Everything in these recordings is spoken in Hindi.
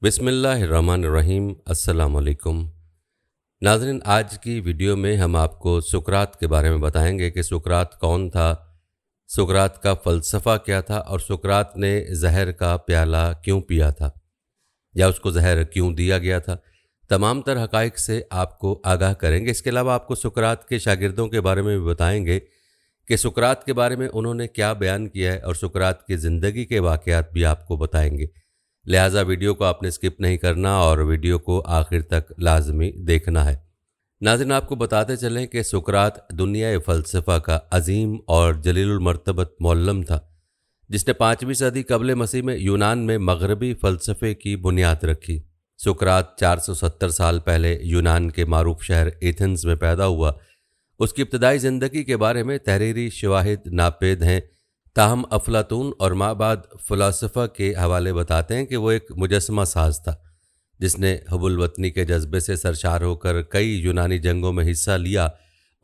बिस्मिल्लाहिर्रहमानिर्रहीम। अस्सलाम वालेकुम। नाज़रीन, आज की वीडियो में हम आपको सुकरात के बारे में बताएंगे कि सुकरात कौन था, सुकरात का फ़लसफ़ा क्या था और सुकरात ने जहर का प्याला क्यों पिया था या उसको जहर क्यों दिया गया था। तमाम तर हक़ाइक़ से आपको आगाह करेंगे। इसके अलावा आपको सुकरात के शागिर्दों के बारे में भी बताएंगे कि सुकरात के बारे में उन्होंने क्या बयान किया है और सुकरात की ज़िंदगी के वाक़यात भी आपको बताएंगे। लिहाजा वीडियो को आपने स्किप नहीं करना और वीडियो को आखिर तक लाजमी देखना है। नाज़रीन, आपको बताते चलें कि सुकरात दुनिया फ़लसफ़ा का अजीम और जलीलुल मर्तबत मुअल्लिम था, जिसने 5वीं सदी क़ब्ल मसीह में यूनान में मगरबी फ़लसफ़े की बुनियाद रखी। सुकरात 470 साल पहले यूनान के मारूफ शहर एथेंस में पैदा हुआ। उसकी इब्तदाई ज़िंदगी के बारे में तहरीरी शवाहिद नापेद हैं, ताहम अफलातून और माबाद फ़लसफ़ा के हवाले बताते हैं कि वो एक मुजस्समा साज था, जिसने हुब्बुल वतनी के जज्बे से सरशार होकर कई यूनानी जंगों में हिस्सा लिया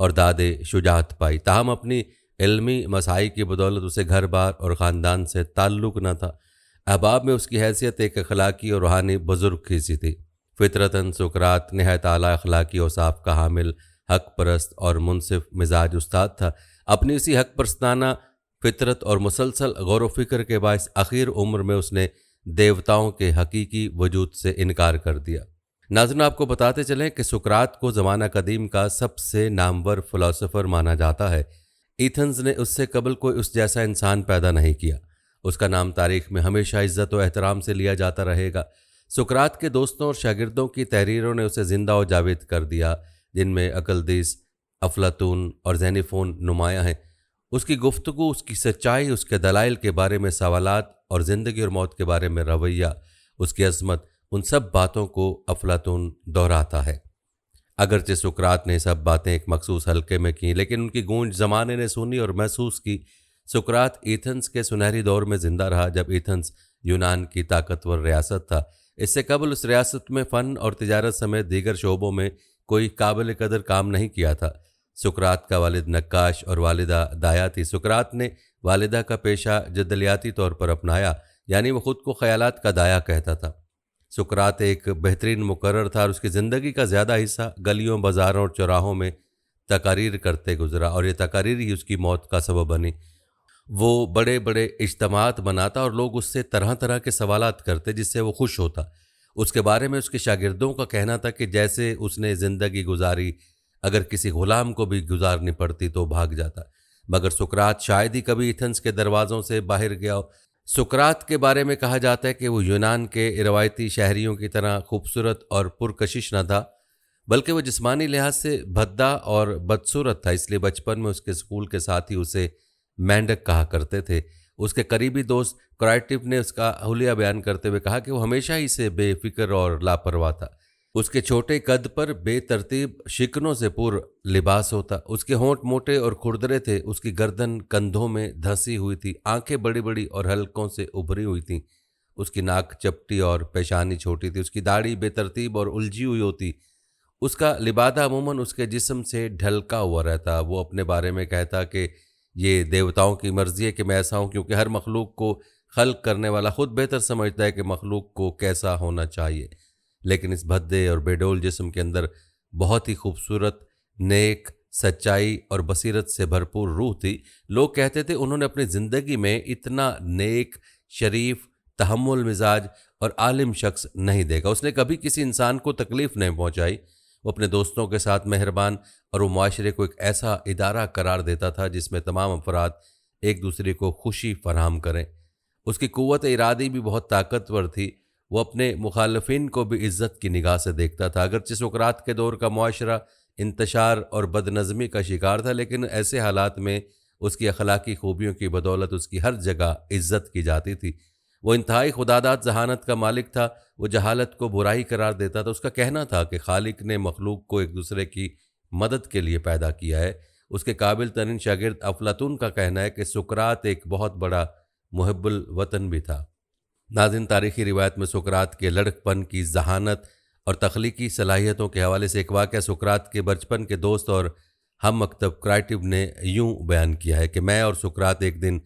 और दादे शुजाअत पाई। ताहम अपनी इल्मी मसाई की बदौलत उसे घर बार और ख़ानदान से ताल्लुक़ न था। अहबाब में उसकी हैसियत एक अखलाकी और रूहानी बुज़ुर्ग की सी थी। फ़ितरतन सुकरात नहायत आला अखलाकी औसाफ का हामिल, हक़ परस्त और मुनसिफ मिजाज उस्ताद था। अपनी इसी हक़ परस्ताना फितरत और मुसलसल गौर फ़िक्र के बायस आखिर उम्र में उसने देवताओं के हकीकी वजूद से इनकार कर दिया। नाज़रीन, आपको बताते चलें कि सुकरात को ज़माना कदीम का सबसे नामवर फ़िलासफ़र माना जाता है। एथेंस ने उससे कबल कोई उस जैसा इंसान पैदा नहीं किया। उसका नाम तारीख़ में हमेशा इज़्ज़त व एहतराम से लिया जाता रहेगा। सुकरात के दोस्तों और शागिर्दों की तहरीरों ने उसे ज़िंदा व जावेद कर दिया, जिनमें अकलदीस, अफलातून और ज़ेनिफ़ोन नुमायाँ हैं। उसकी गुफ्तगू, उसकी सच्चाई, उसके दलाइल के बारे में सवालात और ज़िंदगी और मौत के बारे में रवैया, उसकी अज़मत, उन सब बातों को अफलातून दोहराता है। अगरचे सुकरात ने सब बातें एक मखसूस हल्के में की, लेकिन उनकी गूंज ज़माने ने सुनी और महसूस की। सुकरात एथेंस के सुनहरी दौर में ज़िंदा रहा, जब एथेंस यूनान की ताकतवर रियासत था। इससे कबल उस रियासत में फ़न और तिजारत समेत दीगर शोबों में कोई काबिल कदर काम नहीं किया था। सुकरात का वालिद नक्काश और वालिदा दाया थी। सुकरात ने वालिदा का पेशा जदलियाती तौर पर अपनाया, यानी वो ख़ुद को ख़यालात का दाया कहता था। सुकरात एक बेहतरीन मुकर्रर था और उसकी ज़िंदगी का ज़्यादा हिस्सा गलियों, बाज़ारों और चौराहों में तकारीर करते गुजरा, और ये तकारीर ही उसकी मौत का सबब बनी। वो बड़े बड़े इज्तिमात बनाता और लोग उससे तरह तरह के सवालात करते, जिससे वो खुश होता। उसके बारे में उसके शागिर्दों का कहना था कि जैसे उसने ज़िंदगी गुजारी, अगर किसी ग़ुलाम को भी गुजारनी पड़ती तो भाग जाता। मगर सुकरात शायद ही कभी एथेंस के दरवाज़ों से बाहर गया हो। सुकरात के बारे में कहा जाता है कि वो यूनान के रवायती शहरियों की तरह खूबसूरत और पुरकशिश न था, बल्कि वो जिस्मानी लिहाज से भद्दा और बदसूरत था। इसलिए बचपन में उसके स्कूल के साथी उसे मेंढक कहा करते थे। उसके करीबी दोस्त क्राइटिव ने उसका हुलिया बयान करते हुए कहा कि वो हमेशा ही से बेफिक्र और लापरवाह था। उसके छोटे कद पर बेतरतीब शिकनों से पूर्ण लिबास होता। उसके होंठ मोटे और खुरदरे थे। उसकी गर्दन कंधों में धंसी हुई थी। आंखें बड़ी बड़ी और हलकों से उभरी हुई थीं। उसकी नाक चपटी और पेशानी छोटी थी। उसकी दाढ़ी बेतरतीब और उलझी हुई होती। उसका लिबादा अमूमन उसके जिस्म से ढलका हुआ रहता। वो अपने बारे में कहता कि ये देवताओं की मर्ज़ी है कि मैं ऐसा हूँ, क्योंकि हर मखलूक को खल्क करने वाला ख़ुद बेहतर समझता है कि मखलूक को कैसा होना चाहिए। लेकिन इस भद्दे और बेडोल जिस्म के अंदर बहुत ही खूबसूरत, नेक, सच्चाई और बसीरत से भरपूर रूह थी। लोग कहते थे उन्होंने अपनी ज़िंदगी में इतना नेक, शरीफ, तहम्मुल मिजाज और आलिम शख्स नहीं देखा। उसने कभी किसी इंसान को तकलीफ़ नहीं पहुंचाई। वो अपने दोस्तों के साथ मेहरबान और वो माशरे को एक ऐसा इदारा करार देता था जिसमें तमाम अफराद एक दूसरे को खुशी फराहम करें। उसकी क़ुव्वत इरादी भी बहुत ताकतवर थी। वो अपने मुखालफिन को भी इज़्ज़त की निगाह से देखता था। अगरचे सुकरात के दौर का मुआशरा इंतशार और बदनज़मी का शिकार था, लेकिन ऐसे हालात में उसकी अखलाकी खूबियों की बदौलत उसकी हर जगह इज़्ज़त की जाती थी। वो इंतहाई खुदादाद जहानत का मालिक था। वो जहालत को बुराई करार देता था। उसका कहना था कि खालिक ने मखलूक को एक दूसरे की मदद के लिए पैदा किया है। उसके काबिल तरीन शागिर्द अफलातून का कहना है कि सुकरात एक बहुत बड़ा मुहिब्बुल वतन भी था। नाज़रीन, तारीख़ी रिवायत में सुकरात के लड़कपन की जहानत और तख्लीकी सलाहियतों के हवाले से एक वाक़या सुकरात के बचपन के दोस्त और हम मकतब क्राइटिव ने यूँ बयान किया है कि मैं और सुकरात एक दिन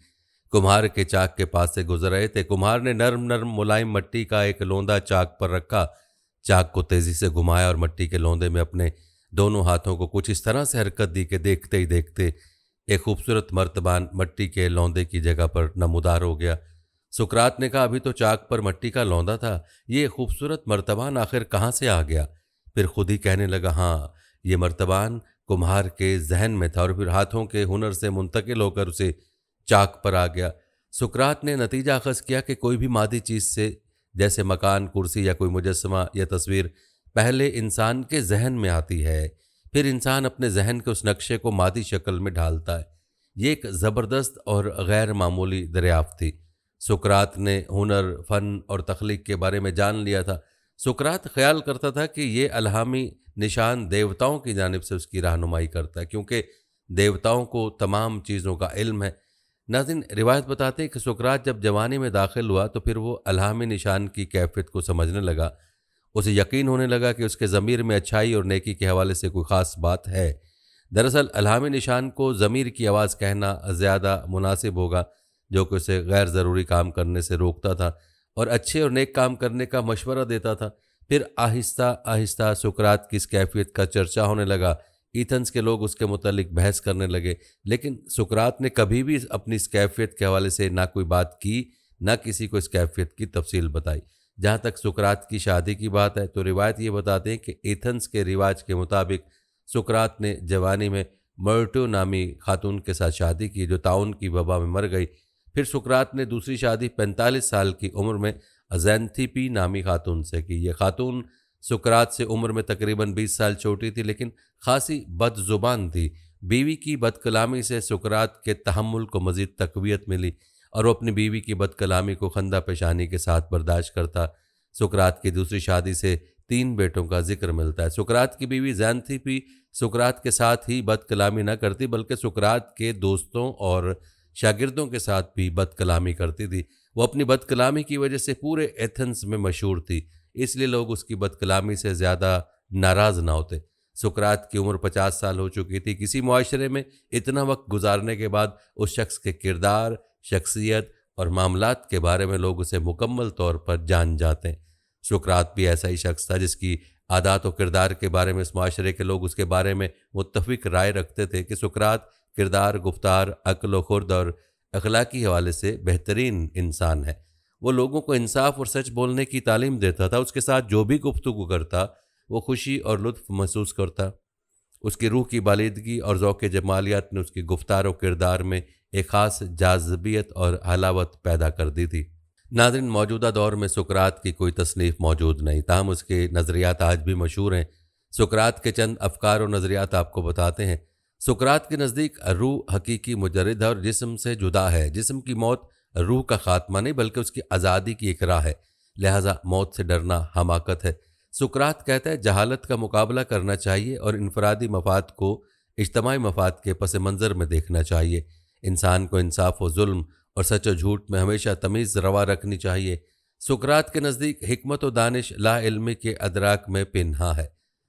कुम्हार के चाक के पास से गुजर रहे थे। कुम्हार ने नर्म नर्म मुलायम मट्टी का एक लोंदा चाक पर रखा, चाक को तेजी से घुमाया और मट्टी के लोंदे में अपने दोनों हाथों को कुछ इस तरह से हरकत दी कि देखते ही देखते एक खूबसूरत मर्तबान मट्टी के लौंदे की जगह पर नमूदार हो गया। सुकरात ने कहा, अभी तो चाक पर मट्टी का लौंदा था, ये खूबसूरत मर्तबान आखिर कहाँ से आ गया? फिर खुद ही कहने लगा, हाँ, ये मर्तबान कुम्हार के जहन में था और फिर हाथों के हुनर से मुंतकिल होकर उसे चाक पर आ गया। सुकरात ने नतीजा अखज़ किया कि कोई भी मादी चीज़ से, जैसे मकान, कुर्सी या कोई मुजस्समा या तस्वीर, पहले इंसान के जहन में आती है, फिर इंसान अपने जहन के उस नक्शे को मादी शक्ल में ढालता है। ये एक ज़बरदस्त और गैर मामूली दरियाफ्त थी। सुकरात ने हुनर, फ़न और तख्लीक के बारे में जान लिया था। सुकरात ख्याल करता था कि ये अलहामी निशान देवताओं की जानिब से उसकी रहनुमाई करता है, क्योंकि देवताओं को तमाम चीज़ों का इल्म है। नाज़रीन, रिवायत बताते हैं कि सुकरात जब जवानी में दाखिल हुआ तो फिर वो अलहामी निशान की कैफियत को समझने लगा। उसे यकीन होने लगा कि उसके ज़मीर में अच्छाई और नेकी के हवाले से कोई ख़ास बात है। दरअसल अलहामी निशान को ज़मीर की आवाज़ कहना ज़्यादा मुनासिब होगा, जो कि उसे गैर ज़रूरी काम करने से रोकता था और अच्छे और नेक काम करने का मशवरा देता था। फिर आहिस्ता आहिस्ता सुकरात की इस कैफियत का चर्चा होने लगा। एथेंस के लोग उसके मुतालिक बहस करने लगे, लेकिन सुकरात ने कभी भी अपनी इस कैफियत के हवाले से ना कोई बात की, ना किसी को इस कैफियत की तफसील बताई। जहाँ तक सुकरात की शादी की बात है तो रिवायत ये बताते हैं कि एथेंस के रिवाज के मुताबिक सुकरात ने जवानी में मर्टो नामी खातून के साथ शादी की, जो ताउन की वबा में मर गई। फिर सुकरात ने दूसरी शादी 45 साल की उम्र में ज़ैंथिपी नामी खातून से की। यह खातून सुकरात से उम्र में तकरीबन 20 साल छोटी थी, लेकिन खासी बदजुबान थी। बीवी की बदकलामी से सुकरात के तहम्मुल को मज़ीद तक़वियत मिली और वो अपनी बीवी की बदकलामी को खंदा पेशानी के साथ बर्दाश्त करता। सुकरात की दूसरी शादी से 3 बेटों का जिक्र मिलता है। सुकरात की बीवी ज़ैंथिपी सुकरात के साथ ही बदकलामी न करती, बल्कि सुकरात के दोस्तों और शागिर्दों के साथ भी बदकलामी करती थी। वो अपनी बदकलामी की वजह से पूरे एथेंस में मशहूर थी, इसलिए लोग उसकी बदकलामी से ज़्यादा नाराज़ ना होते। सुकरात की उम्र 50 साल हो चुकी थी। किसी मुआशरे में इतना वक्त गुजारने के बाद उस शख्स के किरदार, शख्सियत और मामलात के बारे में लोग उसे मुकम्मल तौर पर जान जाते हैं। सुकरात भी ऐसा ही शख्स था जिसकी आदात और किरदार के बारे में इस मुआशरे के लोग उसके बारे में मुत्तफ़िक राय रखते थे कि सुकरात किरदार, गुफ्तार, अक्ल व खुर्द और अखलाकी हवाले से बेहतरीन इंसान है। वो लोगों को इंसाफ और सच बोलने की तालीम देता था। उसके साथ जो भी गुफ्तगू करता वो खुशी और लुत्फ़ महसूस करता। उसकी रूह की बालिदगी और ज़ौक़ जमालियात ने उसकी गुफ्तार और किरदार में एक ख़ास जाज़बियत और हलावत पैदा कर दी थी। नाज़रीन, मौजूदा दौर में सुकरात की कोई तसनीफ़ मौजूद नहीं, ताहम उसके नज़रियात आज भी मशहूर हैं। सुकरात के चंद अफ़कार और नज़रियात आपको बताते हैं। सुकरात के नज़दीक रूह हकीकी मुजर्रिद है और जिस्म से जुदा है। जिस्म की मौत रूह का खात्मा नहीं, बल्कि उसकी आज़ादी की इकरा है। लिहाजा मौत से डरना हमाकत है। सुकरात कहता है, जहालत का मुकाबला करना चाहिए और इनफरादी मफाद को इज्तमाई मफाद के पस मंज़र में देखना चाहिए। इंसान को इंसाफ व जुल्म और सच और झूठ में हमेशा तमीज़ रवा रखनी चाहिए। सुकरात के नज़दीक हिकमत व दानिश ला इल्मी के अदराक में पिन्हा है।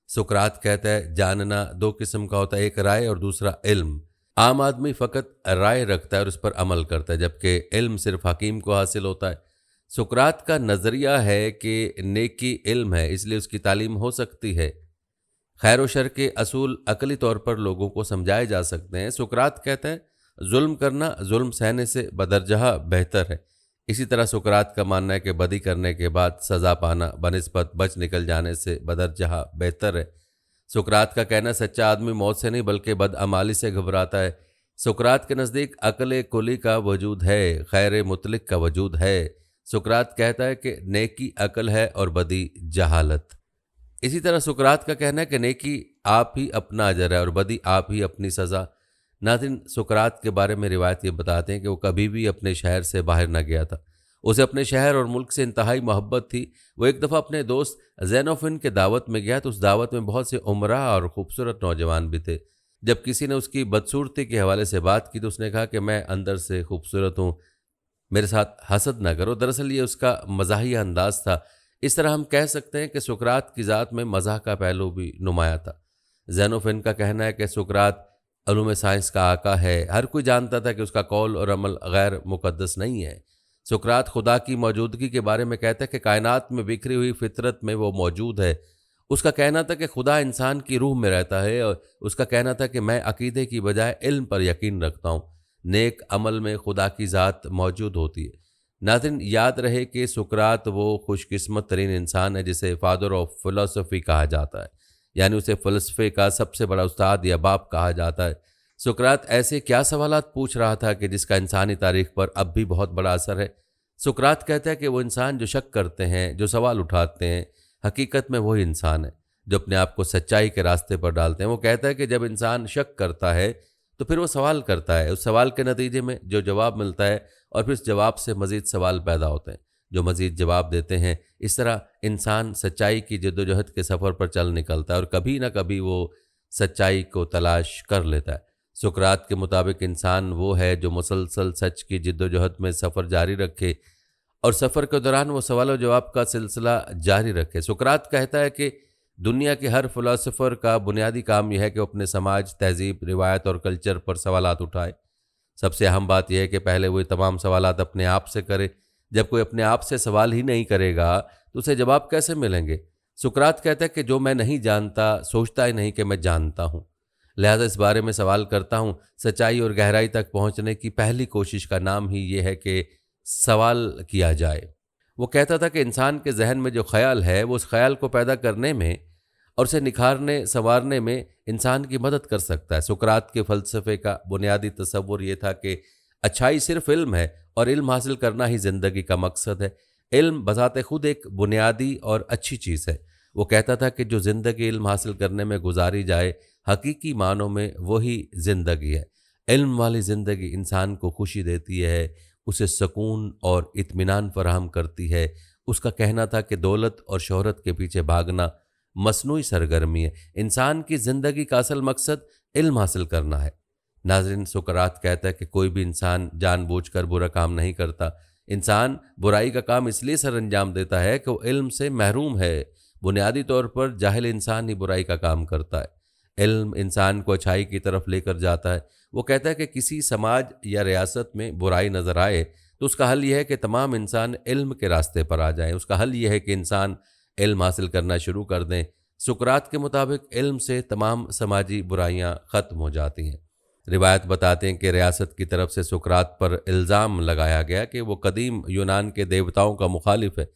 सुकरात कहता है, जानना 2 किस्म का होता है, एक राय और दूसरा इल्म। आम आदमी फ़कत राय रखता है और उस पर अमल करता है, जबकि इल्म सिर्फ हकीम को हासिल होता है। सुकरात का नज़रिया है कि नेकी इल्म है, इसलिए उसकी तालीम हो सकती है। खैर व शर के असूल अकली तौर पर लोगों को समझाए जा सकते हैं। सुकरात कहता है, जुल्म करना जुल्म सहने से बदरजहा बेहतर है। इसी तरह सुकरात का मानना है कि बदी करने के बाद सज़ा पाना बनिस्बत बच निकल जाने से बदरजहा बेहतर है। सुकरात का कहना, सच्चा आदमी मौत से नहीं बल्कि बदअमाली से घबराता है। सुकरात के नज़दीक अक्ल कुली का वजूद है, खैर मुतलिक का वजूद है। सुकरात कहता है कि नेकी अक्ल है और बदी जहालत। इसी तरह सुकरात का कहना है कि नेकी आप ही अपना अजर है और बदी आप ही अपनी सज़ा। नाज़रीन, सुकरात के बारे में रिवायत ये बताते हैं कि वो कभी भी अपने शहर से बाहर न गया था। उसे अपने शहर और मुल्क से इंतहाई मोहब्बत थी। वो एक दफ़ा अपने दोस्त ज़ैनोफ़िन के दावत में गया तो उस दावत में बहुत से उमरा और ख़ूबसूरत नौजवान भी थे। जब किसी ने उसकी बदसूरती के हवाले से बात की तो उसने कहा कि मैं अंदर से खूबसूरत हूँ, मेरे साथ हसद ना करो। दरअसल ये उसका मज़ाहिया अंदाज़ था। इस तरह हम कह सकते हैं कि सुकरात की ज़ात में मज़ाह का पहलू भी नुमाया था। ज़ैनोफ़िन का कहना है कि सुकरात उलूम साइंस का आका है। हर कोई जानता था कि उसका कौल और अमल गैर मुक़द्दस नहीं है। सुकरात खुदा की मौजूदगी के बारे में कहता है कि कायनात में बिखरी हुई फितरत में वो मौजूद है। उसका कहना था कि खुदा इंसान की रूह में रहता है, और उसका कहना था कि मैं अकीदे की बजाय इल्म पर यकीन रखता हूँ। नेक अमल में खुदा की ज़ात मौजूद होती है। नाज़रीन, याद रहे कि सुकरात वो खुशकिस्मत तरीन इंसान है जिसे फादर ऑफ फ़िलासफ़ी कहा जाता है, यानी उसे फ़लसफ़े का सबसे बड़ा उस्ताद या बाप कहा जाता है। सुकरात ऐसे क्या सवालात पूछ रहा था कि जिसका इंसानी तारीख पर अब भी बहुत बड़ा असर है। सुकरात कहता है कि वो इंसान जो शक करते हैं, जो सवाल उठाते हैं, हकीकत में वही इंसान है जो अपने आप को सच्चाई के रास्ते पर डालते हैं। वो कहता है कि जब इंसान शक करता है तो फिर वो सवाल करता है, उस सवाल के नतीजे में जो जवाब मिलता है और फिर उस जवाब से मज़ीद सवाल पैदा होते हैं जो मज़ीद जवाब देते हैं। इस तरह इंसान सच्चाई की जद्दोजहद के सफ़र पर चल निकलता है और कभी ना कभी वो सच्चाई को तलाश कर लेता है। सुकरात के मुताबिक इंसान वो है जो मुसलसल सच की जद्दोजहद में सफ़र जारी रखे और सफ़र के दौरान वो सवाल और जवाब का सिलसिला जारी रखे। सुकरात कहता है कि दुनिया के हर फ़िलासफ़र का बुनियादी काम यह है कि वो अपने समाज, तहज़ीब, रिवायत और कल्चर पर सवालात उठाए। सबसे अहम बात यह है कि पहले वो ये तमाम सवालात अपने आप से करे। जब कोई अपने आप से सवाल ही नहीं करेगा तो उसे जवाब कैसे मिलेंगे। सुकरात कहता है कि जो मैं नहीं जानता सोचता ही नहीं कि मैं जानता हूँ, लिहाजा इस बारे में सवाल करता हूँ। सच्चाई और गहराई तक पहुँचने की पहली कोशिश का नाम ही ये है कि सवाल किया जाए। वो कहता था कि इंसान के जहन में जो ख्याल है वो उस ख्याल को पैदा करने में और उसे निखारने संवारने में इंसान की मदद कर सकता है। सुकरात के फ़लसफ़े का बुनियादी तसव्वुर ये था कि अच्छाई सिर्फ़ इल्म है और इल्म हासिल करना ही ज़िंदगी का मकसद है। इल्म बज़ाते खुद एक बुनियादी और अच्छी चीज़ है। वो कहता था कि जो ज़िंदगी इल्म हासिल करने में गुजारी जाए हकीकी मानों में वही ज़िंदगी है। इल्म वाली ज़िंदगी इंसान को खुशी देती है, उसे सुकून और इत्मीनान फराहम करती है। उसका कहना था कि दौलत और शोहरत के पीछे भागना मसनूई सरगर्मी है। इंसान की ज़िंदगी का असल मकसद इल्म हासिल करना है। नाज़रीन, सुकरात कहता है कि कोई भी इंसान जानबूझकर बुरा काम नहीं करता। इंसान बुराई का काम इसलिए सर अंजाम देता है कि वो इल्म से महरूम है। बुनियादी तौर पर जाहिल इंसान ही बुराई का काम करता है। इल्म इंसान को अच्छाई की तरफ लेकर जाता है। वो कहता है कि किसी समाज या रियासत में बुराई नज़र आए तो उसका हल यह है कि तमाम इंसान इल्म के रास्ते पर आ जाएं। उसका हल यह है कि इंसान इल्म हासिल करना शुरू कर दें। सुकरात के मुताबिक इल्म से तमाम समाजी बुराइयां ख़त्म हो जाती हैं। रिवायत बताते हैं कि रियासत की तरफ से सुकरात पर इल्ज़ाम लगाया गया कि वो कदीम यूनान के देवताओं का मुखालिफ है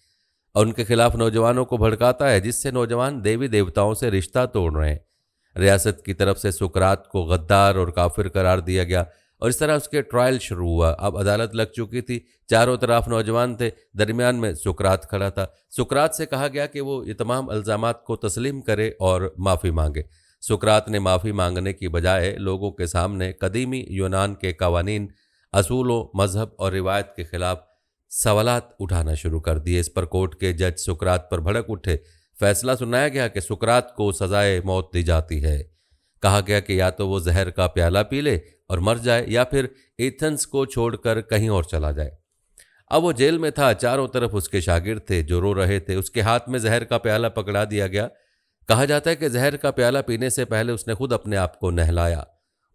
और उनके खिलाफ नौजवानों को भड़काता है, जिससे नौजवान देवी देवताओं से रिश्ता तोड़ रहे हैं। रियासत की तरफ से सुकरात को गद्दार और काफिर करार दिया गया और इस तरह उसके ट्रायल शुरू हुआ। अब अदालत लग चुकी थी, चारों तरफ नौजवान थे, दरमियान में सुकरात खड़ा था। सुकरात से कहा गया कि वो ये तमाम इल्ज़ामात को तस्लीम करे और माफ़ी मांगे। सुकरात ने माफ़ी मांगने की बजाय लोगों के सामने कदीमी यूनान के कवानीन, असूलों, मजहब और रिवायत के खिलाफ सवालात उठाना शुरू कर दिए। इस पर कोर्ट के जज सुकरात पर भड़क उठे। फैसला सुनाया गया कि सुकरात को सजाए मौत दी जाती है। कहा गया कि या तो वो जहर का प्याला पी ले और मर जाए या फिर एथेंस को छोड़कर कहीं और चला जाए। अब वो जेल में था, चारों तरफ उसके शागिर्द थे जो रो रहे थे। उसके हाथ में जहर का प्याला पकड़ा दिया गया। कहा जाता है कि जहर का प्याला पीने से पहले उसने खुद अपने आप को नहलाया।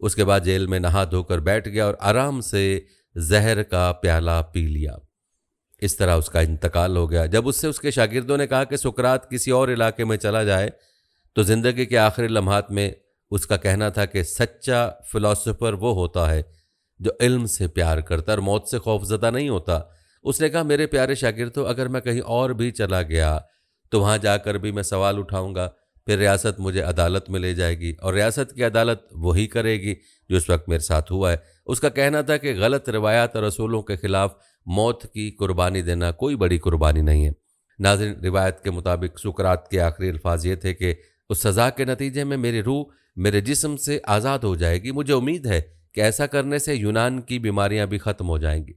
उसके बाद जेल में नहा धोकर बैठ गया और आराम से जहर का प्याला पी लिया। इस तरह उसका इंतकाल हो गया। जब उससे उसके शागिर्दों ने कहा कि सुकरात किसी और इलाके में चला जाए तो ज़िंदगी के आखिरी लम्हात में उसका कहना था कि सच्चा फ़िलासफ़र वो होता है जो इल्म से प्यार करता और मौत से खौफज़दा नहीं होता। उसने कहा, मेरे प्यारे शागिर्दों, अगर मैं कहीं और भी चला गया तो वहाँ जाकर भी मैं सवाल उठाऊँगा। फिर रियासत मुझे अदालत में ले जाएगी और रियासत की अदालत वही करेगी जो इस वक्त मेरे साथ हुआ है। उसका कहना था कि गलत रवायात और रसूलों के ख़िलाफ़ मौत की कुर्बानी देना कोई बड़ी कुर्बानी नहीं है। नाज़रीन, रिवायत के मुताबिक सुकरात के आखिरी अल्फाज ये थे कि उस सज़ा के नतीजे में मेरी रूह मेरे जिस्म से आज़ाद हो जाएगी। मुझे उम्मीद है कि ऐसा करने से यूनान की बीमारियां भी ख़त्म हो जाएंगी।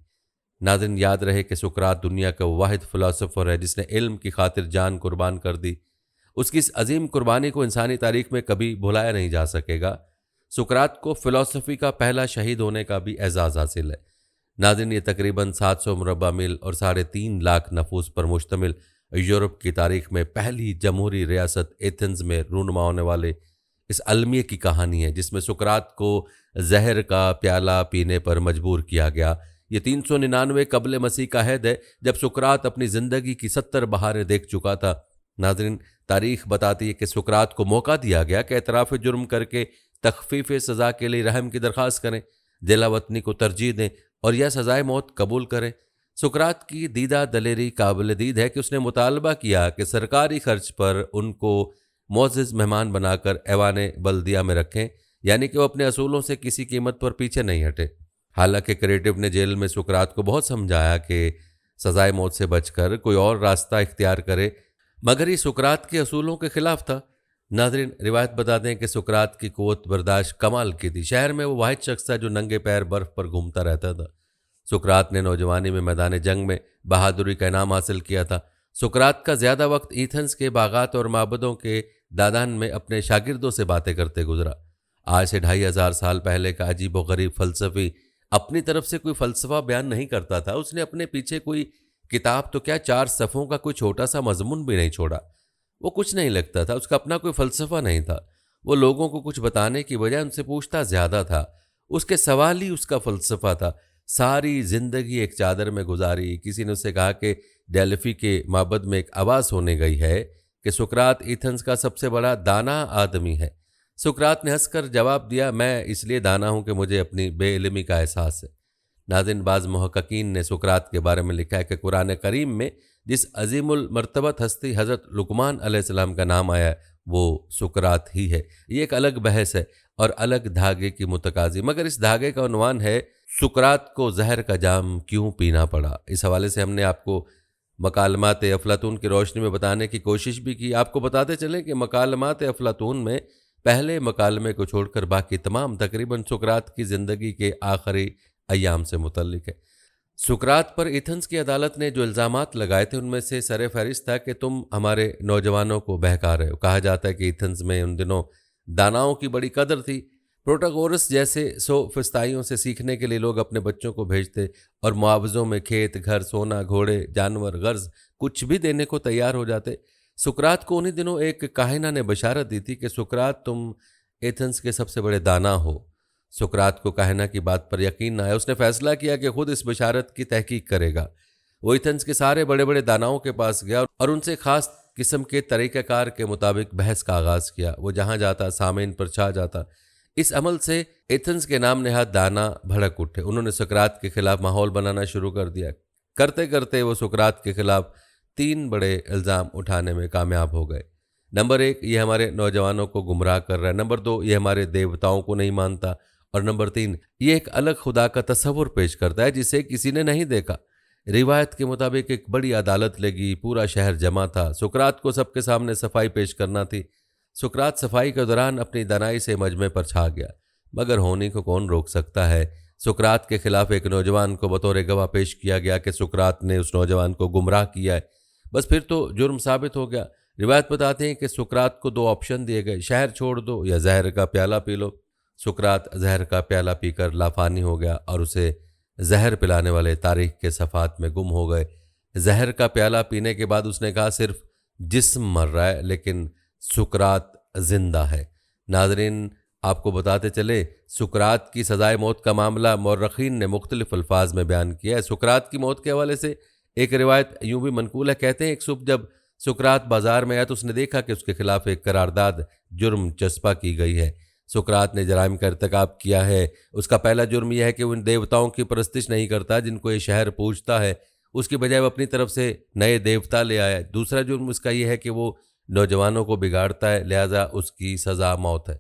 नाज़रीन, याद रहे कि सुकरात दुनिया का वाहिद फ़िलासफ़र है जिसने इल्म की खातिर जान कुर्बान कर दी। उसकी इस अजीम कुर्बानी को इंसानी तारीख़ में कभी भुलाया नहीं जा सकेगा। सुकरात को फ़िलासफ़ी का पहला शहीद होने का भी एजाज़ हासिल है। नाज़रीन, ये तकरीबन 700 मुरबा मील और 3.5 लाख नफूस पर मुश्तमिल यूरोप की तारीख़ में पहली जमहूरी रियासत एथेंस में रूनुमा होने वाले इस अलमिया की कहानी है जिसमें सुकरात को जहर का प्याला पीने पर मजबूर किया गया। ये 399 कबल मसीह का हैद है जब सुकरात अपनी ज़िंदगी की 70 बहारें देख चुका था। नाज़रीन, तारीख बताती है कि सुकरात को मौका दिया गया कि एतराफ़ जुर्म करके तखफ़ीफ़ सज़ा के लिए रहम की दरख्वास्त करें, जिलावतनी को तरजीह दें और यह सज़ाए मौत कबूल करें। सुकरात की दीदा दलेरी काबिल दीद है कि उसने मुतालबा किया कि सरकारी खर्च पर उनको मोअज़्ज़ज़ मेहमान बनाकर ऐवान बल्दिया में रखें, यानी कि वो अपने असूलों से किसी कीमत पर पीछे नहीं हटे। हालांकि क्रिएटिव ने जेल में सुकरात को बहुत समझाया कि सजाए मौत से बचकर कोई और रास्ता इख्तियार करे, मगर ये सुकरात के असूलों के खिलाफ था। नाज़रीन, रिवायत बता दें कि सुकरात की क़ुव्वत बर्दाश्त कमाल की थी। शहर में वो वाहिद शख्स था जो नंगे पैर बर्फ़ पर घूमता रहता था। सुकरात ने नौजवानी में मैदान जंग में बहादुरी का इनाम हासिल किया था। सुकरात का ज़्यादा वक्त एथेंस के बागात और माबदों के दादान में अपने शागिर्दों से बातें करते गुजरा। आज से 2500 साल पहले का अजीब व गरीब फ़लसफ़ी अपनी तरफ से कोई फ़लसफ़ा बयान नहीं करता था। उसने अपने पीछे कोई किताब तो क्या 4 सफ़ों का कोई छोटा सा मजमून भी नहीं छोड़ा। वो कुछ नहीं लगता था, उसका अपना कोई फ़लसफ़ा नहीं था। वो लोगों को कुछ बताने की बजाय उनसे पूछता ज़्यादा था। उसके सवाल ही उसका फ़लसफ़ा था। सारी ज़िंदगी एक चादर में गुजारी। किसी ने उससे कहा कि डेल्फी के माबद में एक आवाज़ होने गई है कि सुकरात एथेंस का सबसे बड़ा दाना आदमी है। सुकरात ने हंसकर जवाब दिया, मैं इसलिए दाना हूं कि मुझे अपनी बेइल्मी का एहसास है। नाज़रीन, बाज़ मुहक्किकीन ने सुकरात के बारे में लिखा है कि कुरान करीम में जिस अजीमुल मर्तबत हस्ती हज़रत लुकमान अलैहिस्सलाम का नाम आया है वो सुकरात ही है। ये एक अलग बहस है और अलग धागे की मुतकाज़ी, मगर इस धागे का उन्वान है सुकरात को जहर का जाम क्यों पीना पड़ा। इस हवाले से हमने आपको मकालमात अफलातून की रोशनी में बताने की कोशिश भी की। आपको बताते चलें कि मकालमात अफलातून में पहले मकालमे को छोड़कर बाकी तमाम तकरीबन सुकरात की ज़िंदगी के आखिरी अय्याम से मुतल्लिक है। सुकरात पर एथेंस की अदालत ने जो इल्ज़ामात लगाए थे उनमें से सर फहरिस्त था कि तुम हमारे नौजवानों को बहका रहे हो। कहा जाता है कि एथेंस में उन दिनों दानाओं की बड़ी कदर थी। प्रोटागोरस जैसे सोफिस्ताइयों से सीखने के लिए लोग अपने बच्चों को भेजते और मुआवज़ों में खेत, घर, सोना, घोड़े, जानवर, गर्ज कुछ भी देने को तैयार हो जाते। सुकरात को उन्हीं दिनों एक काहिना ने बशारत दी थी कि सुकरात, तुम एथेंस के सबसे बड़े दाना हो। सुकरात को काहिना की बात पर यकीन न आया। उसने फैसला किया कि खुद इस बशारत की तहकीक करेगा। वो एथेंस के सारे बड़े बड़े दानाओं के पास गया और उनसे ख़ास किस्म के तरीक़ाकार के मुताबिक बहस का आगाज़ किया। वो जहाँ जाता सामीन पर छा जाता। इस अमल से एथेंस के नाम नेहाद दाना भड़क उठे। उन्होंने सुकरात के खिलाफ माहौल बनाना शुरू कर दिया। करते करते वो सुकरात के खिलाफ 3 बड़े इल्ज़ाम उठाने में कामयाब हो गए। नंबर 1, ये हमारे नौजवानों को गुमराह कर रहा है। नंबर 2, ये हमारे देवताओं को नहीं मानता। और नंबर 3, ये एक अलग खुदा का तस्वुर पेश करता है जिसे किसी ने नहीं देखा। रिवायत के मुताबिक एक बड़ी अदालत लगी, पूरा शहर जमा था। सुकरात को सबके सामने सफाई पेश करना थी। सुकरात सफाई के दौरान अपनी दानाई से मजमे पर छा गया, मगर होने को कौन रोक सकता है। सुकरात के खिलाफ एक नौजवान को बतौर गवाह पेश किया गया कि सुकरात ने उस नौजवान को गुमराह किया है। बस फिर तो जुर्म साबित हो गया। रिवायत बताते हैं कि सुकरात को 2 ऑप्शन दिए गए, शहर छोड़ दो या जहर का प्याला पी लो। सुकरात जहर का प्याला पीकर लाफानी हो गया और उसे जहर पिलाने वाले तारीख के सफ़ात में गुम हो गए। जहर का प्याला पीने के बाद उसने कहा, सिर्फ जिस्म मर रहा है लेकिन सुकरात जिंदा है। नाजरीन, आपको बताते चले, सुकरात की सजाए मौत का मामला मौर्रखीन ने मुख्तलिफ अल्फाज में बयान किया है। सुकरात की मौत के हवाले से एक रिवायत यूं भी मनकूल है। कहते हैं एक सुबह जब सुकरात बाजार में आया तो उसने देखा कि उसके खिलाफ एक करारदाद जुर्म चस्पा की गई है। सुकरात ने जराइम का इर्तिकाब किया है। उसका पहला जुर्म यह है कि वो उन देवताओं की परस्तिश नहीं करता जिनको ये शहर पूजता है, उसकी बजाय वो अपनी तरफ से नए देवता ले आया। दूसरा जुर्म उसका यह है कि वो नौजवानों को बिगाड़ता है, लिहाजा उसकी सज़ा मौत है।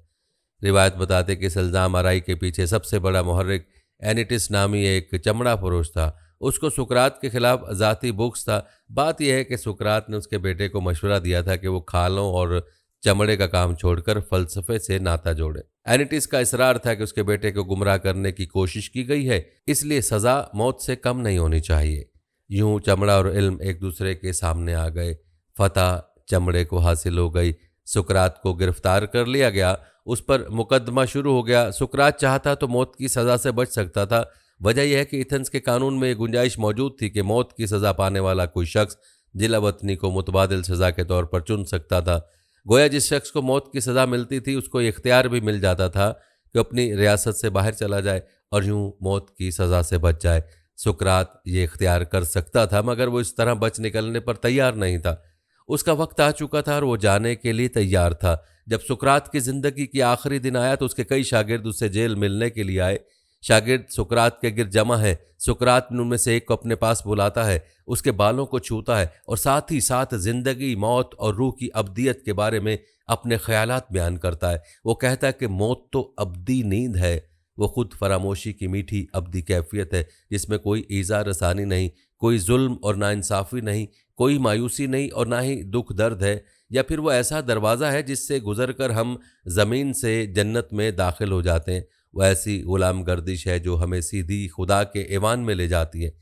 रिवायत बताते कि इस इल्ज़ाम आराई के पीछे सबसे बड़ा मुहर्रिक एनिटिस नामी एक चमड़ा फरोश था। उसको सुकरात के खिलाफ ज़ाती बुक्स था। बात यह है कि सुकरात ने उसके बेटे को मशवरा दिया था कि वो खालों और चमड़े का काम छोड़कर फ़लसफ़े से नाता जोड़े। एनिटिस का इसरार था कि उसके बेटे को गुमराह करने की कोशिश की गई है, इसलिए सज़ा मौत से कम नहीं होनी चाहिए। यूं चमड़ा और इल्म एक दूसरे के सामने आ गए। फतह चमड़े को हासिल हो गई। सुकरात को गिरफ्तार कर लिया गया, उस पर मुकदमा शुरू हो गया। सुकरात चाहता तो मौत की सज़ा से बच सकता था। वजह यह है कि एथेंस के कानून में गुंजाइश मौजूद थी कि मौत की सज़ा पाने वाला कोई शख्स जिला वतनी को मुतबादिल सज़ा के तौर पर चुन सकता था। गोया जिस शख्स को मौत की सज़ा मिलती थी उसको इख्तियार भी मिल जाता था कि अपनी रियासत से बाहर चला जाए और यूं मौत की सज़ा से बच जाए। सुकरात ये इख्तियार कर सकता था, मगर वो इस तरह बच निकलने पर तैयार नहीं था। उसका वक्त आ चुका था और वो जाने के लिए तैयार था। जब सुकरात की ज़िंदगी की आखिरी दिन आया तो उसके कई शागिर्द उससे जेल मिलने के लिए आए। शागिर्द सुकरात के गिर्द जमा है। सुकरात उनमें से एक को अपने पास बुलाता है, उसके बालों को छूता है और साथ ही साथ ज़िंदगी, मौत और रूह की अब्दियत के बारे में अपने ख्यालात बयान करता है। वो कहता है कि मौत तो अब्दी नींद है, वो खुद फरामोशी की मीठी अब्दी कैफियत है जिसमें कोई ईज़ा रसानी नहीं, कोई जुल्म और नाइंसाफ़ी नहीं, कोई मायूसी नहीं और ना ही दुख दर्द है। या फिर वो ऐसा दरवाज़ा है जिससे गुज़र कर हम ज़मीन से जन्नत में दाखिल हो जाते हैं। वो ऐसी ग़ुलाम गर्दिश है जो हमें सीधी खुदा के ऐवान में ले जाती है।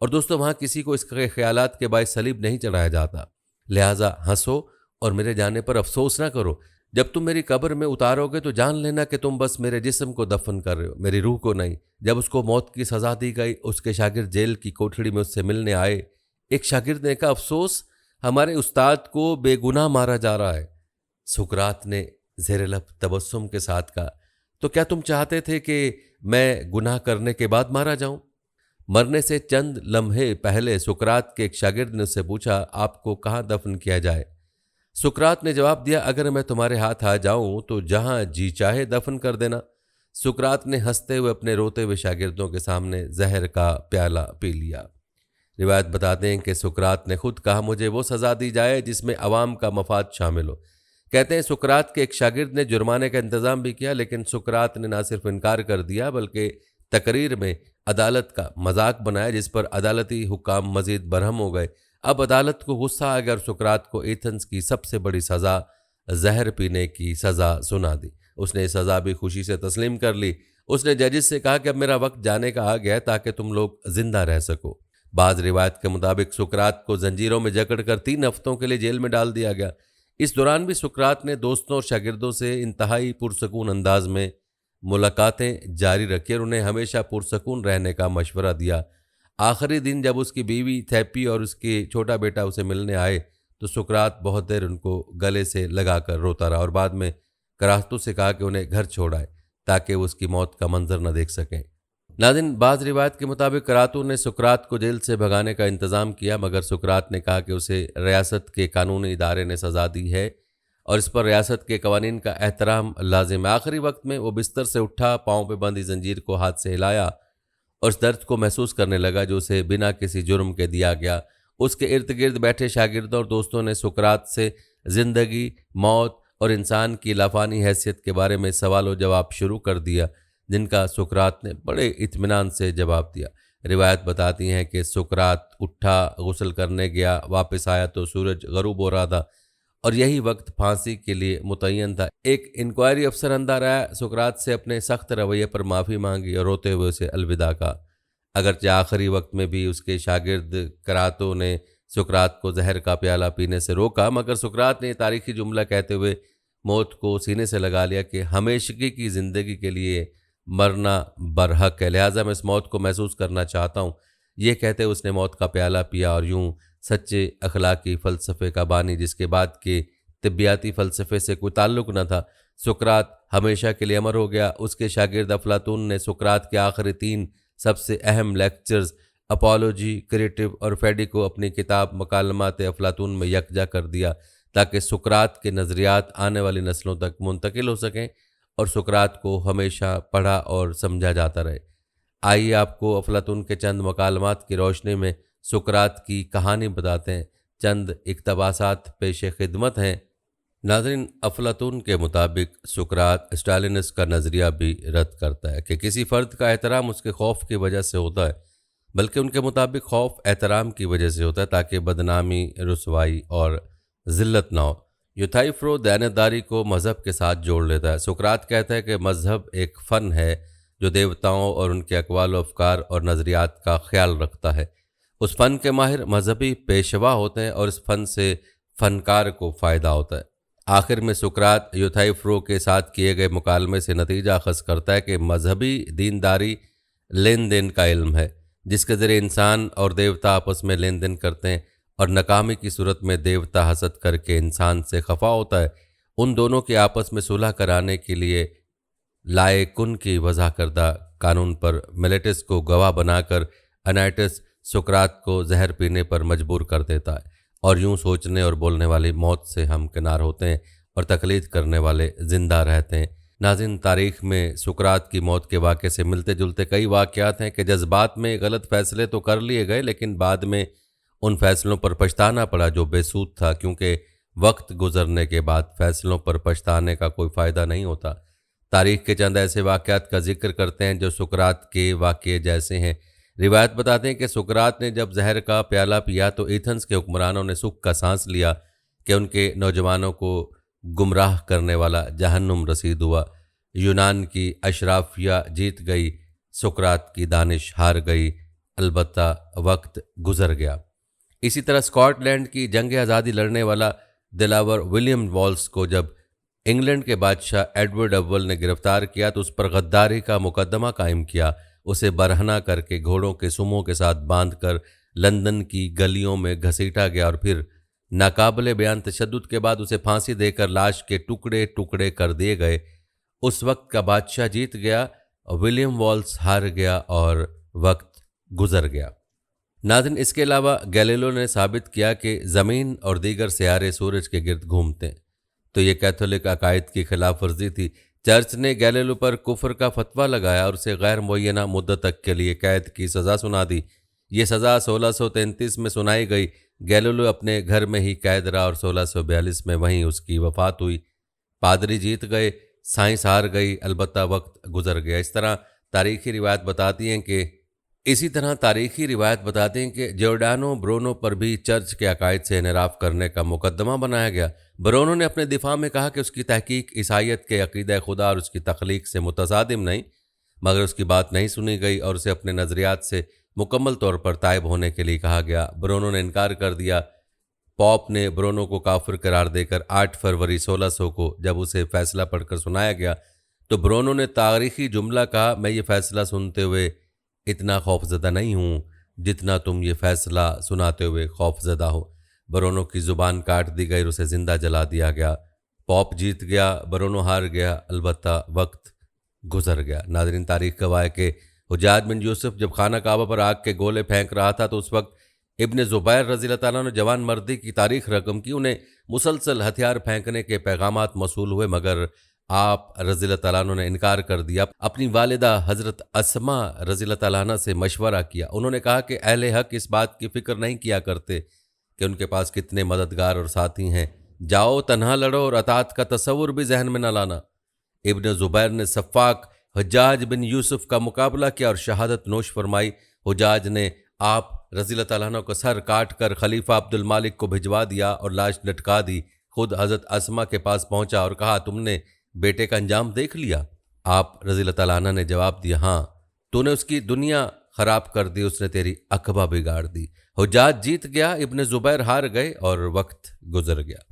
और दोस्तों, वहाँ किसी को इसके ख्यालात के बायस सलीब नहीं चढ़ाया जाता। लिहाजा हंसो और मेरे जाने पर अफसोस ना करो। जब तुम मेरी कब्र में उतारोगे तो जान लेना कि तुम बस मेरे जिस्म को दफन कर रहे हो, मेरी रूह को नहीं। जब उसको मौत की सज़ा दी गई, उसके शागिर्द जेल की कोठड़ी में उससे मिलने आए। एक शागिर्द ने कहा, अफसोस, हमारे उस्ताद को बेगुनाह मारा जा रहा है। सुकरात ने ज़ेर लब तबस्सुम के साथ कहा, तो क्या तुम चाहते थे कि मैं गुनाह करने के बाद मारा जाऊं? मरने से चंद लम्हे पहले सुकरात के एक शागिर्द ने उससे पूछा, आपको कहाँ दफन किया जाए? सुकरात ने जवाब दिया, अगर मैं तुम्हारे हाथ आ जाऊं तो जहां जी चाहे दफन कर देना। सुकरात ने हंसते हुए अपने रोते हुए शागिर्दों के सामने जहर का प्याला पी लिया। रिवायत बताते हैं कि सुकरात ने खुद कहा, मुझे वो सज़ा दी जाए जिसमें अवाम का मफाद शामिल हो। कहते हैं सुकरात के एक शागिर्द ने जुर्माने का इंतज़ाम भी किया, लेकिन सुकरात ने ना सिर्फ इनकार कर दिया बल्कि तकरीर में अदालत का मजाक बनाया, जिस पर अदालती हुक्काम मजीद बरहम हो गए। अब अदालत को गुस्सा आ गया और सुकरात को एथेंस की सबसे बड़ी सज़ा, जहर पीने की सज़ा सुना दी। उसने ये सज़ा भी खुशी से तस्लीम कर ली। उसने जजेस से कहा कि अब मेरा वक्त जाने का आ गया है ताकि तुम लोग जिंदा रह सको। बाज़ रिवायत के मुताबिक सुकरात को जंजीरों में जकड़कर 3 हफ्तों के लिए जेल में डाल दिया गया। इस दौरान भी सुकरात ने दोस्तों और शागिर्दों से इंतहाई पुरसकून अंदाज में मुलाकातें जारी रखी और उन्हें हमेशा पुरसकून रहने का मशवरा दिया। आखिरी दिन जब उसकी बीवी थैपी और उसके छोटा बेटा उसे मिलने आए तो सुकरात बहुत देर उनको गले से लगाकर रोता रहा और बाद में कराहतों से कहा कि उन्हें घर छोड़ आए ताकि वो उसकी मौत का मंजर न देख सकें। नाज़रीन, बाज़ रिवायत के मुताबिक करातू ने सुकरात को जेल से भगाने का इंतज़ाम किया, मगर सुकरात ने कहा कि उसे रियासत के कानूनी इदारे ने सज़ा दी है और इस पर रियासत के कवानीन का एहतराम लाजिम है। आखिरी वक्त में वो बिस्तर से उठा, पाँव पे बंधी जंजीर को हाथ से हिलाया और उस दर्द को महसूस करने लगा जो उसे बिना किसी जुर्म के दिया गया। उसके इर्द गिर्द बैठे शागिर्दों और दोस्तों ने सुकरात से ज़िंदगी, मौत और इंसान की लाफानी हैसियत के बारे में सवाल व जवाब शुरू कर दिया, जिनका सुकरात ने बड़े इत्मीनान से जवाब दिया। रिवायत बताती हैं कि सुकरात उठा, गुस्ल करने गया, वापस आया तो सूरज गरूब हो रहा था और यही वक्त फांसी के लिए मुतय्यन था। एक इंक्वायरी अफसर अंदर आया, सुकरात से अपने सख्त रवैये पर माफ़ी मांगी और रोते हुए उसे अलविदा कहा। अगरचे आखिरी वक्त में भी उसके शागिर्द करातों ने सुकरात को जहर का प्याला पीने से रोका, मगर सुकरात ने तारीखी जुमला कहते हुए मौत को सीने से लगा लिया कि हमेशगी की ज़िंदगी के लिए मरना बरहक है, लिहाजा मैं इस मौत को महसूस करना चाहता हूँ। ये कहते उसने मौत का प्याला पिया और यूं सच्चे अखलाकी फ़लसफ़े का बानी, जिसके बाद के तिब्बियाती फ़लसफ़े से कोई ताल्लुक़ न था, सुकरात हमेशा के लिए अमर हो गया। उसके शागिर्द अफलातून ने सुकरात के आखिरी 3 सबसे अहम लेक्चर्स अपोलॉजी, क्रिएटिव और फेडी को अपनी किताब मकालमात अफलातून में यकजा कर दिया ताकि सुकरात के नज़रियात आने वाली नस्लों तक मुंतकिल हो सकें और सुकरात को हमेशा पढ़ा और समझा जाता रहे। आइए आपको अफलातून के चंद मकालमात की रोशनी में सुकरात की कहानी बताते हैं। चंद इक़्तबासात पेश खिदमत हैं। नाज़रीन, अफलातून के मुताबिक सुकरात स्टालिनिस्ट का नज़रिया भी रद्द करता है कि किसी फ़र्द का एहतराम उसके खौफ की वजह से होता है, बल्कि उनके मुताबिक खौफ एहतराम की वजह से होता है ताकि बदनामी, रुसवाई और ज़िल्लत ना हो। यूथाइफ्रो दयानतदारी को मज़हब के साथ जोड़ लेता है। सुकरात कहता है कि मज़हब एक फ़न है जो देवताओं और उनके अक़वाल व अफ़कार और नज़रियात का ख्याल रखता है। उस फ़न के माहिर मजहबी पेशवा होते हैं और इस फ़न से फ़नकार को फ़ायदा होता है। आखिर में सुकरात यूथाइफ्रो के साथ किए गए मुकालमे से नतीजा अखज़ करता है कि मजहबी दीनदारी लेन देन का इल्म है, जिसके ज़रिए इंसान और देवता आपस में लेन देन करते हैं और नाकामी की सूरत में देवता हसद करके इंसान से खफा होता है उन दोनों के आपस में सुलह कराने के लिए लाए कुन की वजह करदा कानून पर मिलेटस को गवाह बनाकर अनाइटस सुकरात को जहर पीने पर मजबूर कर देता है और यूं सोचने और बोलने वाली मौत से हम किनार होते हैं और तकलीद करने वाले जिंदा रहते हैं। नाज़रीन, तारीख में सुकरात की मौत के वाक़े से मिलते जुलते कई वाक़यात हैं कि जज्बात में गलत फ़ैसले तो कर लिए गए, लेकिन बाद में उन फ़ैसलों पर पछताना पड़ा जो बेसूद था, क्योंकि वक्त गुजरने के बाद फ़ैसलों पर पछताने का कोई फ़ायदा नहीं होता। तारीख के चंद ऐसे वाक़यात का जिक्र करते हैं जो सुकरात के वाक़े जैसे हैं। रिवायत बताते हैं कि सुकरात ने जब जहर का प्याला पिया तो एथेंस के हुक्मरानों ने सुख का सांस लिया कि उनके नौजवानों को गुमराह करने वाला जहन्नुम रसीद हुआ। यूनान की अशराफिया जीत गई, सुकरात की दानिश हार गई, अलबत्ता वक्त गुजर गया। इसी तरह स्कॉटलैंड की जंग आज़ादी लड़ने वाला दिलावर विलियम वॉल्स को जब इंग्लैंड के बादशाह एडवर्ड अव्वल ने गिरफ्तार किया तो उस पर गद्दारी का मुकदमा कायम किया। उसे बरहना करके घोड़ों के सुमों के साथ बांधकर लंदन की गलियों में घसीटा गया और फिर नाकाबिले बयान तशद्दुद के बाद उसे फांसी देकर लाश के टुकड़े टुकड़े कर दिए गए। उस वक्त का बादशाह जीत गया, विलियम वॉल्स हार गया और वक्त गुजर गया। नाज़रीन, इसके अलावा गैलीलियो ने साबित किया कि ज़मीन और दीगर सियारे सूरज के गिर्द घूमते हैं, तो ये कैथोलिक अकायद की खिलाफ वर्जी थी। चर्च ने गैलीलियो पर कुफ्र का फतवा लगाया और उसे गैर मुअय्यना मुद्दत तक के लिए कैद की सज़ा सुना दी। ये सज़ा 1633 में सुनाई गई। गैलीलियो अपने घर में ही कैद रहा और 1642 में वहीं उसकी वफ़ात हुई। पादरी जीत गए, साइंस हार गई, अलबत्ता वक्त गुजर गया। इसी तरह तारीखी रिवायत बताती हैं कि जियोर्डानो ब्रूनो पर भी चर्च के अकायद से इनराफ करने का मुकदमा बनाया गया। ब्रूनो ने अपने दिफा में कहा कि उसकी तहकीक ईसाइयत के अकीदा खुदा और उसकी तख्लीक से मुतसादिम नहीं, मगर उसकी बात नहीं सुनी गई और उसे अपने नज़रियात से मुकम्मल तौर पर तायब होने के लिए कहा गया। ब्रूनो ने इनकार कर दिया। पॉप ने ब्रूनो को काफिर करार देकर 8 फरवरी 1600 को जब उसे फैसला पढ़कर सुनाया गया तो ब्रूनो ने तारीखी जुमला कहा, मैं ये फैसला सुनते हुए इतना खौफजदा नहीं हूँ जितना तुम ये फैसला सुनाते हुए खौफजदा हो। ब्रूनो की ज़ुबान काट दी गई और उसे ज़िंदा जला दिया गया। पॉप जीत गया, ब्रूनो हार गया, अलबत्ता वक्त गुजर गया। नाज़रीन, तारीख गवाह है कि हुज्जाज बिन यूसुफ जब खाना काबा पर आग के गोले फेंक रहा था तो उस वक्त इब्न ज़ुबैर रज़ी अल्लाह तआला ने जवान मर्दी की तारीख रकम की। उन्हें मुसलसल हथियार फेंकने के पैगामात मसूल हुए, मगर आप रज़ी अल्लाह तआला ने इनकार कर दिया। अपनी वालिदा हज़रत अस्मा रज़ी अल्लाह तआला से मशवरा किया। उन्होंने कहा कि अहले हक इस बात की फ़िक्र नहीं किया करते कि उनके पास कितने मददगार और साथी हैं। जाओ, तन्हा लड़ो और अतात का तसव्वुर भी जहन में न लाना। इब्न ज़ुबैर ने सफ़ाक हुज्जाज बिन यूसुफ का मुकाबला किया और शहादत नोश फरमाई। हुज्जाज ने आप रज़ी अल्लाह तआला अन्हु का सर काट कर खलीफा अब्दुल मालिक को भिजवा दिया और लाश लटका दी। खुद हज़रत अस्मा के पास पहुंचा और कहा, तुमने बेटे का अंजाम देख लिया? आप रज़ी अल्लाह तआला अन्हा ने जवाब दिया, हाँ, तूने उसकी दुनिया ख़राब कर दी, उसने तेरी अकबा बिगाड़ दी। हुज्जाज जीत गया, इब्न ज़ुबैर हार गए और वक्त गुजर गया।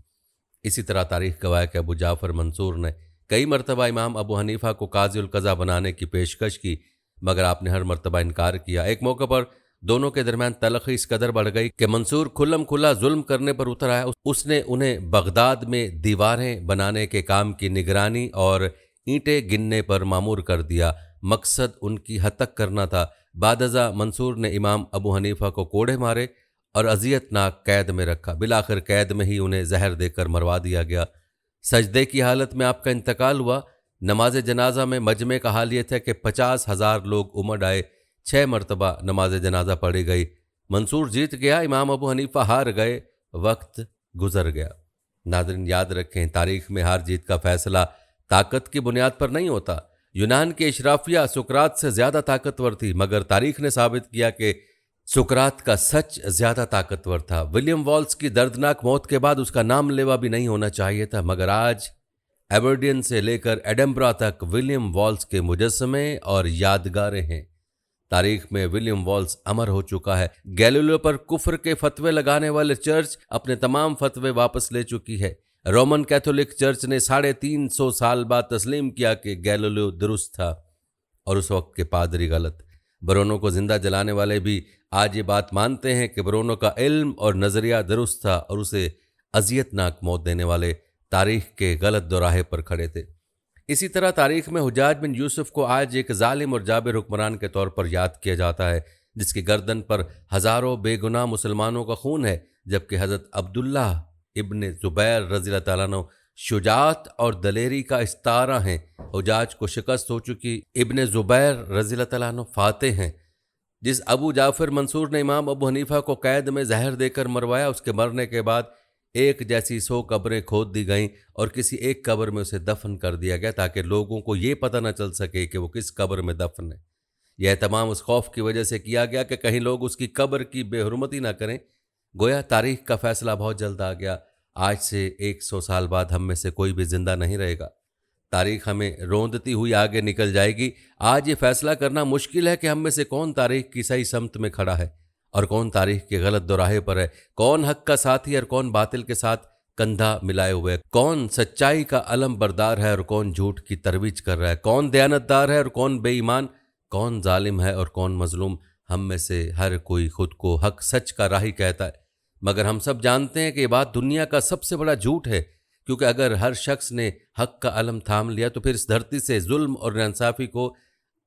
इसी तरह तारीख गवाह है कि अबू जाफ़र मंसूर ने कई मरतबा इमाम अबू हनीफ़ा को काज़ी उल क़ज़ा बनाने की पेशकश की, मगर आपने हर मरतबा इनकार किया। एक मौके पर दोनों के दरमियान तलख़ी इस कदर बढ़ गई कि मंसूर खुल्लम खुला जुल्म करने पर उतर आया। उसने उन्हें बगदाद में दीवारें बनाने के काम की निगरानी और ईंटें गिनने पर मामूर कर दिया। मकसद उनकी हतक करना था। बादज़ा मंसूर ने इमाम अबू हनीफ़ा को कोड़े मारे और अज़ियतनाक कैद में रखा। बिलाखिर कैद में ही उन्हें जहर देकर मरवा दिया गया। सजदे की हालत में आपका इंतकाल हुआ। नमाज जनाजा में मजमे का हाल ये था कि 50,000 लोग उमड़ आए। 6 मरतबा नमाज जनाजा पढ़ी गई। मंसूर जीत गया, इमाम अबू हनीफ़ा हार गए, वक्त गुजर गया। नाज़रीन, याद रखें, तारीख़ में हार जीत का फ़ैसला ताकत की बुनियाद पर नहीं होता। यूनान के इशराफिया सुकरात से ज़्यादा ताकतवर थी, मगर तारीख़ ने साबित किया कि सुकरात का सच ज़्यादा ताकतवर था। विलियम वॉल्स की दर्दनाक मौत के बाद उसका नाम लेवा भी नहीं होना चाहिए था, मगर आज एबरडीन से लेकर एडनबरा तक विलियम वॉल्स के मुजस्समे और यादगारें हैं। तारीख में विलियम वॉल्स अमर हो चुका है। गैलीलियो पर कुफ्र के फतवे लगाने वाले चर्च अपने तमाम फतवे वापस ले चुकी है। रोमन कैथोलिक चर्च ने 350 साल बाद तस्लीम किया कि गैलीलियो दुरुस्त था और उस वक्त के पादरी गलत। ब्रूनो को जिंदा जलाने वाले भी आज ये बात मानते हैं कि ब्रूनो का इल्म और नज़रिया दुरुस्त था और उसे अजियतनाक मौत देने वाले तारीख के गलत दोराहे पर खड़े थे। इसी तरह तारीख में हुज्जाज बिन यूसुफ को आज एक जालिम और जाबिर हुक्मरान के तौर पर याद किया जाता है, जिसकी गर्दन पर हज़ारों बेगुनाह मुसलमानों का खून है, जबकि हज़रत अब्दुल्ला इब्न ज़ुबैर रज़ी अल्लाह तआला अन्हु शुजाअत और दलेरी का इस्तारा हैं। हुज्जाज को शिकस्त हो चुकी इब्न ज़ुबैर रज़ी अल्लाह तआला अन्हु फातेह हैं। जिस अबू जाफ़र मंसूर ने इमाम अबू हनीफ़ा को कैद में जहर देकर मरवाया, उसके मरने के बाद एक जैसी 100 कब्रें खोद दी गईं और किसी एक कब्र में उसे दफन कर दिया गया, ताकि लोगों को ये पता न चल सके कि वो किस कब्र में दफन है। यह तमाम उस खौफ की वजह से किया गया कि कहीं लोग उसकी कब्र की बेहुरमती ना करें। गोया तारीख का फैसला बहुत जल्द आ गया। आज से 100 साल बाद हम में से कोई भी जिंदा नहीं रहेगा। तारीख हमें रोंदती हुई आगे निकल जाएगी। आज ये फैसला करना मुश्किल है कि हम में से कौन तारीख की सही समत में खड़ा है और कौन तारीख के गलत दोराहे पर है, कौन हक का साथी और कौन बातिल के साथ कंधा मिलाए हुए है, कौन सच्चाई का अलम बरदार है और कौन झूठ की तरवीज कर रहा है, कौन दयानतदार है और कौन बेईमान, कौन जालिम है और कौन मजलूम। हम में से हर कोई खुद को हक सच का राही कहता है, मगर हम सब जानते हैं कि ये बात दुनिया का सबसे बड़ा झूठ है, क्योंकि अगर हर शख्स ने हक का अलम थाम लिया तो फिर इस धरती से जुल्म और नाइंसाफ़ी को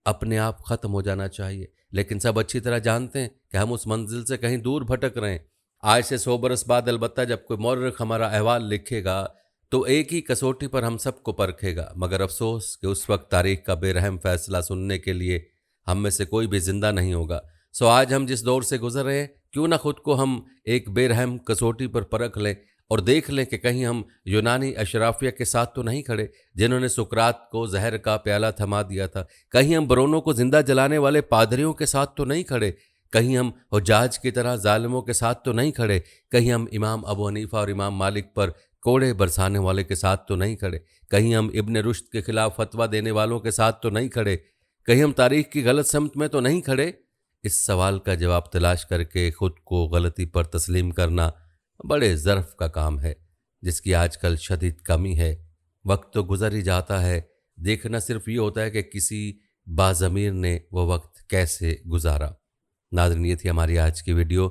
अपने आप ख़त्म हो जाना चाहिए। लेकिन सब अच्छी तरह जानते हैं कि हम उस मंजिल से कहीं दूर भटक रहे हैं। आज से 100 बरस बाद अलबत्ता जब कोई मौर्रिख हमारा अहवाल लिखेगा तो एक ही कसौटी पर हम सबको परखेगा, मगर अफसोस कि उस वक्त तारीख का बेरहम फैसला सुनने के लिए हम में से कोई भी जिंदा नहीं होगा। सो आज हम जिस दौर से गुजर रहे हैं, क्यों ना खुद को हम एक बेरहम कसौटी पर परख लें और देख लें कि कहीं हम यूनानी अशराफिया के साथ तो नहीं खड़े जिन्होंने सुकरात को जहर का प्याला थमा दिया था। कहीं हम बरोनों को जिंदा जलाने वाले पादरियों के साथ तो नहीं खड़े। कहीं हम हुज्जाज की तरह जालिमों के साथ तो नहीं खड़े। कहीं हम इमाम अबू हनीफा और इमाम मालिक पर कोड़े बरसाने वाले के साथ तो नहीं खड़े। कहीं हम इब्न रुश्द के खिलाफ फतवा देने वालों के साथ तो नहीं खड़े। कहीं हम तारीख की गलत समत में तो नहीं खड़े। इस सवाल का जवाब तलाश करके खुद को गलती पर तस्लीम करना बड़े ज़र्फ़ का काम है, जिसकी आजकल शदीद कमी है। वक्त तो गुजर ही जाता है, देखना सिर्फ ये होता है कि किसी बाज़मीर ने वो वक्त कैसे गुजारा। नाज़रीन, ये थी हमारी आज की वीडियो।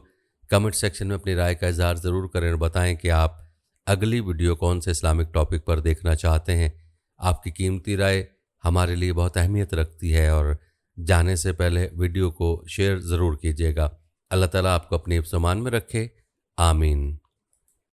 कमेंट सेक्शन में अपनी राय का इज़हार ज़रूर करें और बताएं कि आप अगली वीडियो कौन से इस्लामिक टॉपिक पर देखना चाहते हैं। आपकी कीमती राय हमारे लिए बहुत अहमियत रखती है और जाने से पहले वीडियो को शेयर ज़रूर कीजिएगा। अल्लाह ताला आपको अपनी हिफ्ज़-ओ-मान में रखे। आमीन।